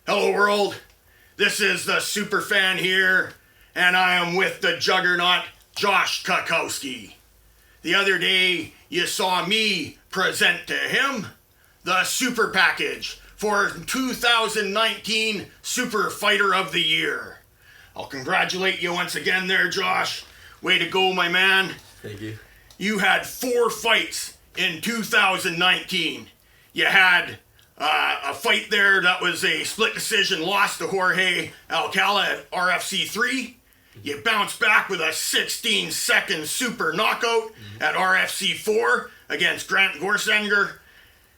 Hello world, this is the Superfan here, and I am with the Juggernaut, Josh Kwiatkowski. The other day, you saw me present to him the Super Package for 2019 Super Fighter of the Year. I'll congratulate you once again there, Josh. Way to go, my man. Thank you. You had 4 fights in 2019. You had a fight there that was a split decision loss to Jorge Alcala at RFC 3. You bounced back with a 16-second super knockout at RFC 4 against Grant Gorsanger.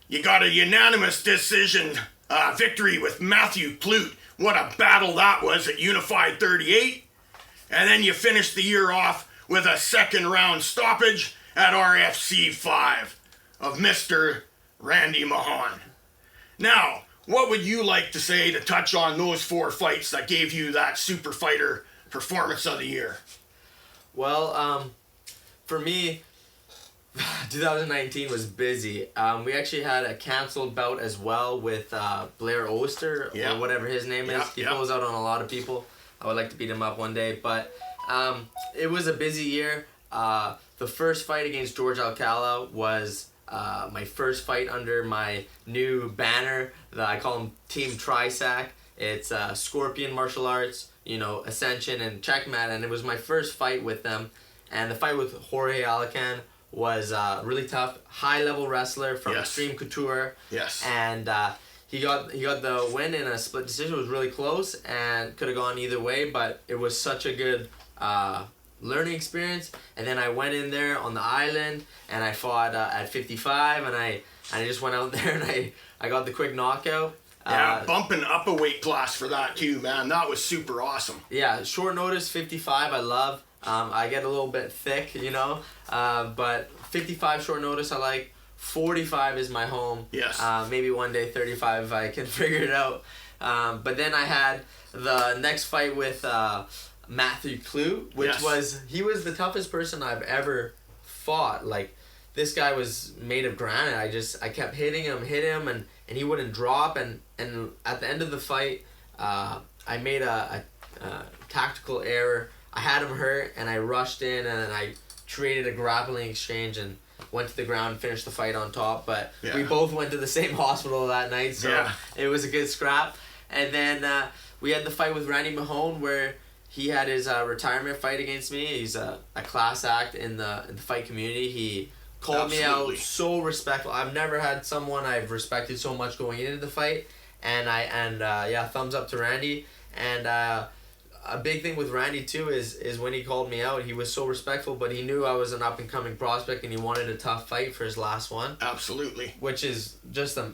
You got a unanimous decision victory with Matthew Clute. What a battle that was at Unified 38. And then you finished the year off with a second round stoppage at RFC 5 of Mr. Randy Mahon. Now, what would you like to say to touch on those 4 fights that gave you that Super Fighter Performance of the Year? Well, for me, 2019 was busy. We actually had a canceled bout as well with Blair Oster, or whatever his name is. He goes out on a lot of people. I would like to beat him up one day, but it was a busy year. The first fight against George Alcala was my first fight under my new banner that I call him Team Trisac. It's Scorpion Martial Arts, Ascension and Checkmat, and it was my first fight with them. And the fight with Jorge Alcala was really tough. High level wrestler from Extreme Couture. Yes. And he got the win in a split decision. It was really close and could have gone either way, but it was such a good learning experience. And then I went in there on the island and I fought at 55, and I just went out there and I got the quick knockout. Bumping up a weight class for that too, man. That was super awesome. Yeah, short notice 55 I love. I get a little bit thick, but 55 short notice I like. 45 is my home. Yes. Maybe one day 35 if I can figure it out. But then I had the next fight with Matthew Clute, which he was the toughest person I've ever fought. Like, this guy was made of granite. I kept hitting him, and he wouldn't drop. And at the end of the fight, I made a tactical error. I had him hurt, and I rushed in, and I created a grappling exchange and went to the ground and finished the fight on top. But we both went to the same hospital that night, so it was a good scrap. And then we had the fight with Randy Mahon, where he had his retirement fight against me. He's a class act in the fight community. He called me out, so respectful. I've never had someone I've respected so much going into the fight. And thumbs up to Randy. And a big thing with Randy too is when he called me out, he was so respectful, but he knew I was an up and coming prospect and he wanted a tough fight for his last one. Absolutely. Which is just I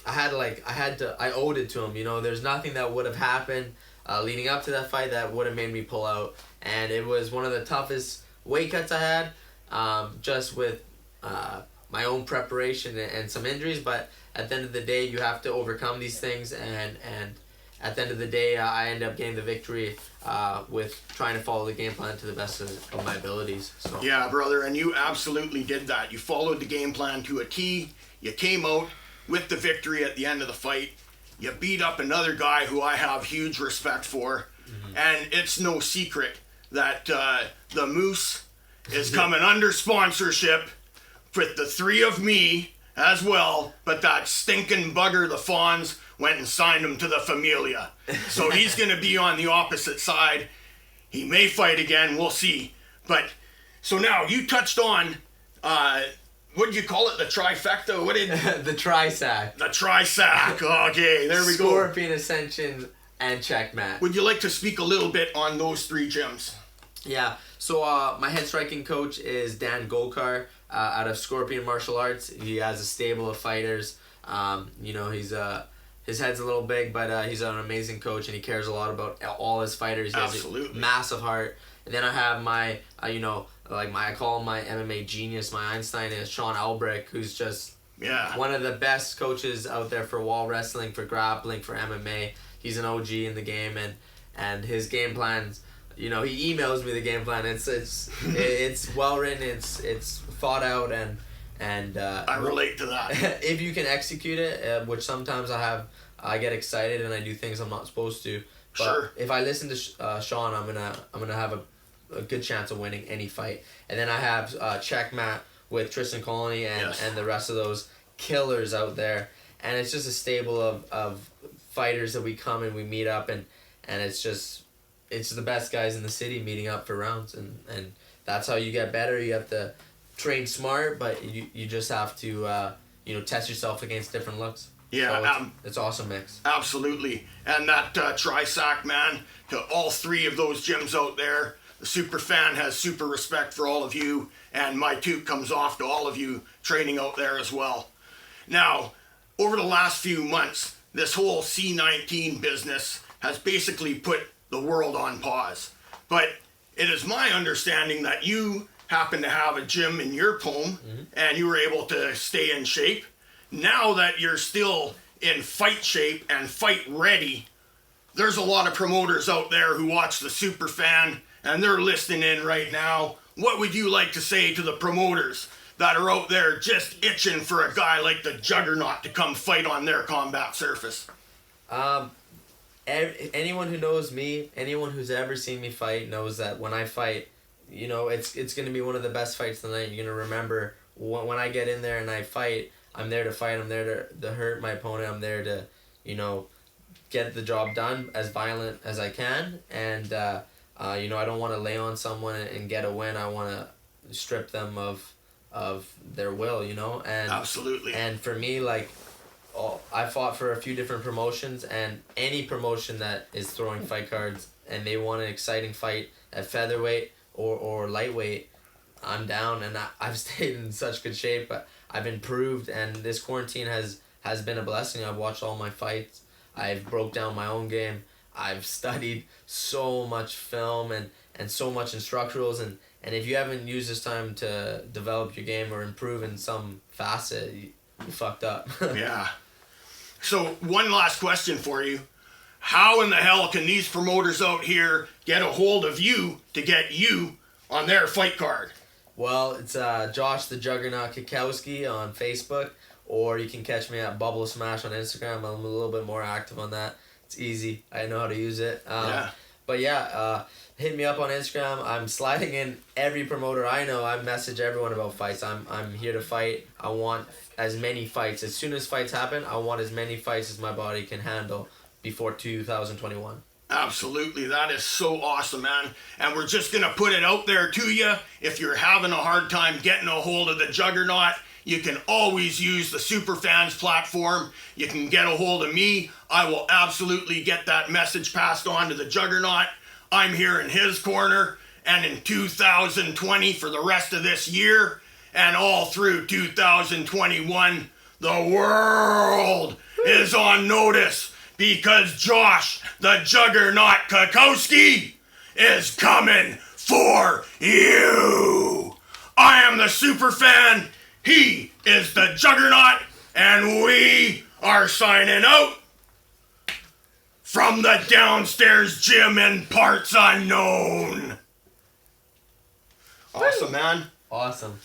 owed it to him. There's nothing that would have happened leading up to that fight that would have made me pull out, and it was one of the toughest weight cuts I had, just with my own preparation and some injuries. But at the end of the day, you have to overcome these things, and at the end of the day, I ended up getting the victory with trying to follow the game plan to the best of my abilities. So. Yeah, brother, and you absolutely did that. You followed the game plan to a T. You came out with the victory at the end of the fight. You beat up another guy who I have huge respect for. Mm-hmm. And it's no secret that the Moose is coming under sponsorship with the 3 of me as well, but that stinking bugger, the Fawns, went and signed him to the Familia. So he's going to be on the opposite side. He may fight again, we'll see. But, so now, you touched on, what did you call it, the trifecta? What did... The Trisac. The Trisac, okay, there we go. Scorpion, Ascension, and Checkmat. Would you like to speak a little bit on those 3 gyms? Yeah, so my head striking coach is Dan Golkar out of Scorpion Martial Arts. He has a stable of fighters. He's his head's a little big, but he's an amazing coach, and he cares a lot about all his fighters. He has a massive heart. And then I have my, I call him my MMA genius, my Einstein, is Sean Albrecht, who's just one of the best coaches out there for wall wrestling, for grappling, for MMA. He's an OG in the game, and his game plans, he emails me the game plan. It's well written, it's thought out, and I relate to that. If you can execute it, which sometimes I have I get excited and I do things I'm not supposed to. But Sure. if I listen to Sean, I'm gonna have a good chance of winning any fight. And then I have Checkmate with Tristan Colony and the rest of those killers out there. And it's just a stable of fighters that we come and we meet up, and it's the best guys in the city meeting up for rounds, and that's how you get better. You have to train smart, but you just have to test yourself against different looks. Yeah, so it's awesome mix. Absolutely. And that Trisac, man, to all three of those gyms out there, the Superfan has super respect for all of you, and my toque comes off to all of you training out there as well. Now, over the last few months, this whole C19 business has basically put the world on pause. But it is my understanding that you happen to have a gym in your home, and you were able to stay in shape. Now that you're still in fight shape and fight ready, there's a lot of promoters out there who watch the Superfan, and they're listening in right now. What would you like to say to the promoters that are out there just itching for a guy like the Juggernaut to come fight on their combat surface? Anyone who knows me, anyone who's ever seen me fight knows that when I fight, it's going to be one of the best fights of the night. You're going to remember when I get in there and I fight, I'm there to fight. I'm there to hurt my opponent. I'm there to, get the job done as violent as I can. And, I don't want to lay on someone and get a win. I want to strip them of their will, And Absolutely. And for me, I fought for a few different promotions, and any promotion that is throwing fight cards and they want an exciting fight at featherweight or lightweight, I'm down, and I've stayed in such good shape. But I've improved, and this quarantine has been a blessing. I've watched all my fights. I've broke down my own game. I've studied so much film and so much instructionals, and if you haven't used this time to develop your game or improve in some facet, you fucked up. Yeah. So one last question for you. How in the hell can these promoters out here get a hold of you to get you on their fight card? Well, it's Josh TheJuggernaut Kwiatkowski on Facebook, or you can catch me at Bubble Smash on Instagram. I'm a little bit more active on that. It's easy. I know how to use it. But hit me up on Instagram. I'm sliding in every promoter I know. I message everyone about fights. I'm here to fight. I want as many fights. As soon as fights happen, I want as many fights as my body can handle before 2021. Absolutely. That is so awesome, man. And we're just going to put it out there to you. If you're having a hard time getting a hold of the Juggernaut, you can always use the Superfans platform. You can get a hold of me. I will absolutely get that message passed on to the Juggernaut. I'm here in his corner. And in 2020, for the rest of this year, and all through 2021, the world is on notice, because Josh the Juggernaut Kwiatkowski is coming for you. I am the Superfan. He is the Juggernaut, and we are signing out from the downstairs gym in parts unknown. Awesome, man. Awesome.